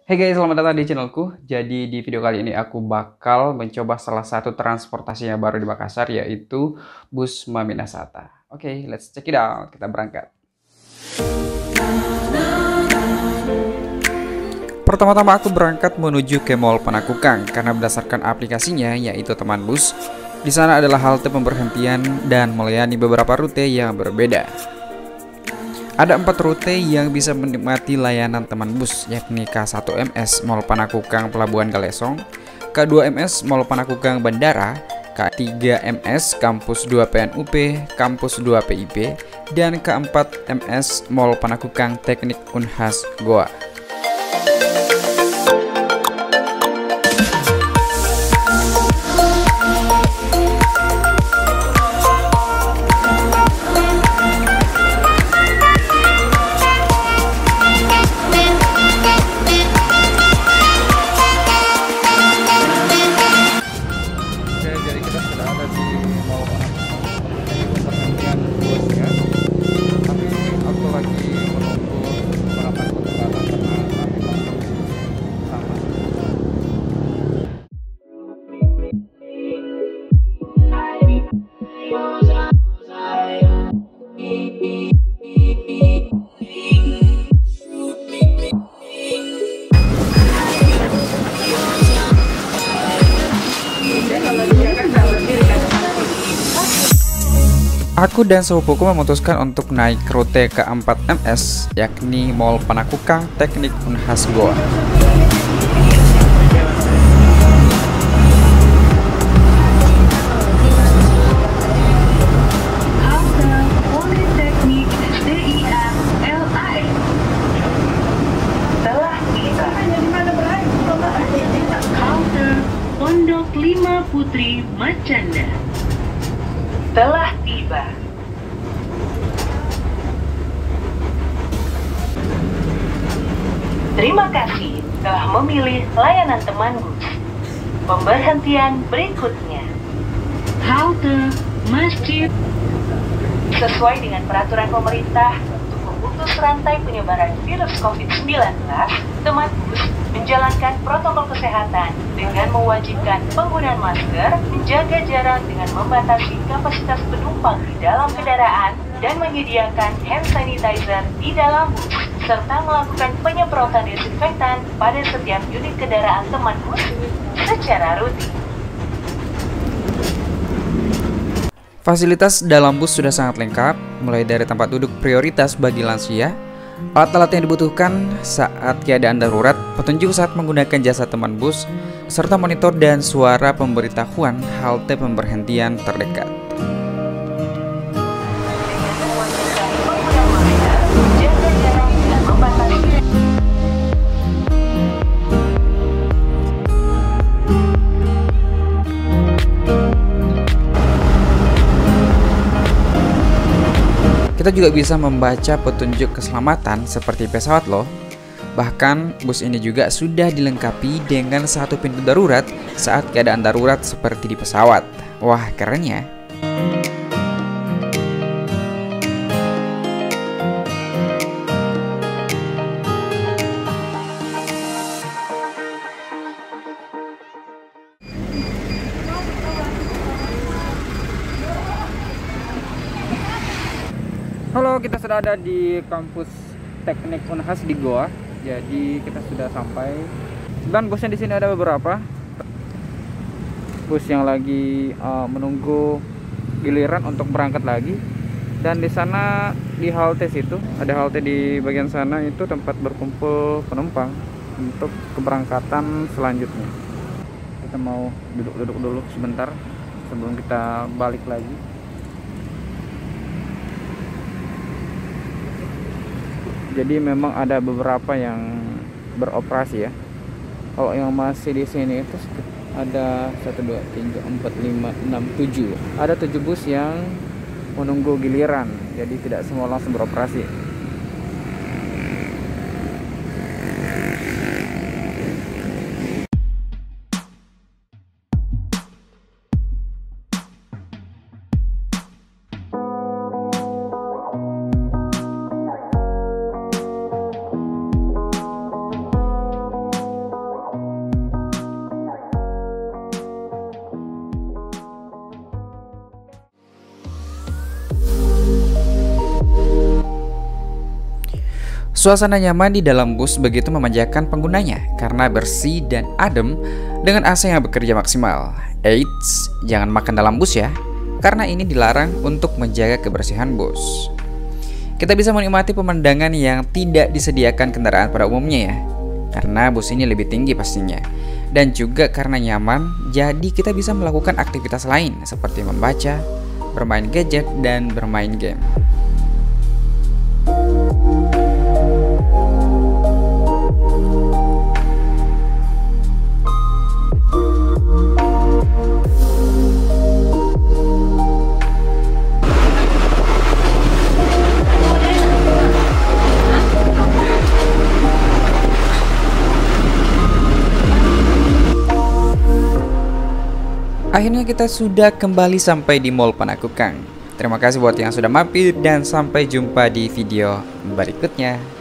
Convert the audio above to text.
Hey guys, selamat datang di channelku. Jadi di video kali ini aku bakal mencoba salah satu transportasi yang baru di Makassar, yaitu bus Maminasata. Oke, let's check it out. Kita berangkat. Pertama-tama aku berangkat menuju ke Mall Panakukang karena berdasarkan aplikasinya, yaitu teman bus. Di sana adalah halte pemberhentian dan melayani beberapa rute yang berbeda. Ada 4 rute yang bisa menikmati layanan teman bus, yakni K1MS Mall Panakukang Pelabuhan Galesong, K2MS Mall Panakukang Bandara, K3MS Kampus 2 PNUP, Kampus 2 PIP, dan K4MS Mall Panakukang Teknik Unhas Goa. Aku dan sepupuku memutuskan untuk naik rute K4MS, yakni Mall Panakukang Teknik Unhas Goa. Pondok 5 Putri Macanda telah tiba. Terima kasih telah memilih layanan teman bus. Pemberhentian berikutnya. Halte Masjid. Sesuai dengan peraturan pemerintah untuk memutus rantai penyebaran virus COVID-19, teman bus menjalankan protokol kesehatan dengan mewajibkan penggunaan masker, menjaga jarak dengan membatasi kapasitas penumpang di dalam kendaraan, dan menyediakan hand sanitizer di dalam bus, serta melakukan penyemprotan desinfektan pada setiap unit kendaraan teman bus secara rutin. Fasilitas dalam bus sudah sangat lengkap, mulai dari tempat duduk prioritas bagi lansia, alat-alat yang dibutuhkan saat keadaan darurat, petunjuk saat menggunakan jasa teman bus, serta monitor dan suara pemberitahuan halte pemberhentian terdekat. Kita juga bisa membaca petunjuk keselamatan seperti pesawat loh. Bahkan bus ini juga sudah dilengkapi dengan satu pintu darurat saat keadaan darurat seperti di pesawat. Wah, keren ya. Halo, kita sudah ada di kampus Teknik Unhas di Goa. Jadi kita sudah sampai. Dan busnya di sini ada beberapa. Bus yang lagi menunggu giliran untuk berangkat lagi. Dan di sana di halte situ, ada halte di bagian sana itu tempat berkumpul penumpang untuk keberangkatan selanjutnya. Kita mau duduk-duduk dulu sebentar sebelum kita balik lagi. Jadi memang ada beberapa yang beroperasi ya. Kalau yang masih di sini itu ada 1 2 3 4 5 6 7. Ada 7 bus yang menunggu giliran. Jadi tidak semua langsung beroperasi. Suasana nyaman di dalam bus begitu memanjakan penggunanya karena bersih dan adem dengan AC yang bekerja maksimal. Eits, jangan makan dalam bus ya, karena ini dilarang untuk menjaga kebersihan bus. Kita bisa menikmati pemandangan yang tidak disediakan kendaraan pada umumnya ya, karena bus ini lebih tinggi pastinya. Dan juga karena nyaman, jadi kita bisa melakukan aktivitas lain seperti membaca, bermain gadget, dan bermain game. Akhirnya kita sudah kembali sampai di Mall Panakukang. Terima kasih buat yang sudah mampir dan sampai jumpa di video berikutnya.